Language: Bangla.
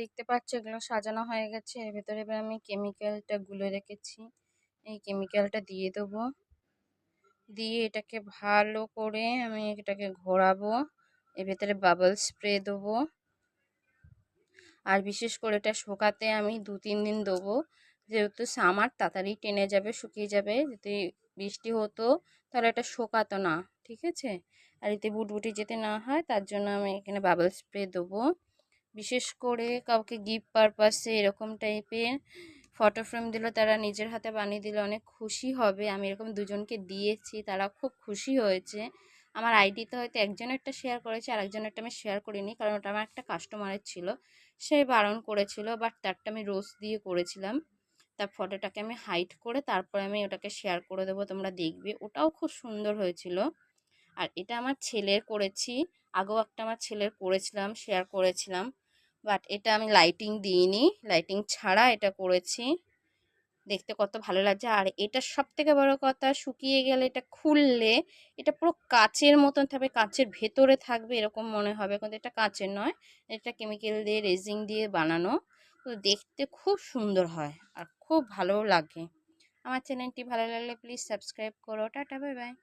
দেখতে পাচ্ছ এগুলো সাজানো হয়ে গেছে। এর ভেতরে এবার আমি কেমিক্যালটা গুলে রেখেছি, এই কেমিক্যালটা দিয়ে দেবো। দিয়ে এটাকে ভালো করে আমি এটাকে ঘোরাবো। এর ভেতরে বাবল স্প্রে দেবো। আর বিশেষ করে এটা শুকাতে আমি 2-3 দিন দেবো, যেহেতু সামার তাড়াতাড়ি টেনে যাবে, শুকিয়ে যাবে। যদি বৃষ্টি হতো তাহলে এটা শুকাতো না, ঠিক আছে। আর এতে বুটবুটি যেতে না হয় তার জন্য আমি এখানে বাবল স্প্রে দেবো। বিশেষ করে কাউকে গিফট পারপাসে এরকম টাইপের ফটো ফ্রেম দিলে তারা নিজের হাতে বানিয়ে দিলে অনেক খুশি হবে। আমি এরকম দুজনকে দিয়েছি, তারা খুব খুশি হয়েছে। আমার আইডিতে হয়তো একজনেরটা শেয়ার করেছে, আর একজনেরটা আমি শেয়ার করিনি, কারণ ওটা আমার একটা কাস্টমারের ছিল, সে বারণ করেছিল। বাট তারটা আমি রোজ দিয়ে করেছিলাম। তার ফটোটাকে আমি হাইড করে তারপরে আমি ওটাকে শেয়ার করে দেবো, তোমরা দেখবে, ওটাও খুব সুন্দর হয়েছিল। আর এটা আমার ছেলের করেছি, আগেও একটা আমার ছেলের করেছিলাম, শেয়ার করেছিলাম। বাট এটা আমি লাইটিং দিইনি, লাইটিং ছাড়া এটা করেছি। দেখতে কত ভালো লাগছে। আর এটা সব থেকে বড় কথা, শুকিয়ে গেলে এটা খুললে এটা পুরো কাচের মতন থাকবে, কাচের ভেতরে থাকবে এরকম মনে হবে, কিন্তু এটা কাচের নয়, এটা কেমিক্যাল দিয়ে রেজিং দিয়ে বানানো। তো দেখতে খুব সুন্দর হয় আর খুব ভালো লাগে। আমার চ্যানেলটি ভালো লাগলে প্লিজ সাবস্ক্রাইব করো। Tata, bye bye.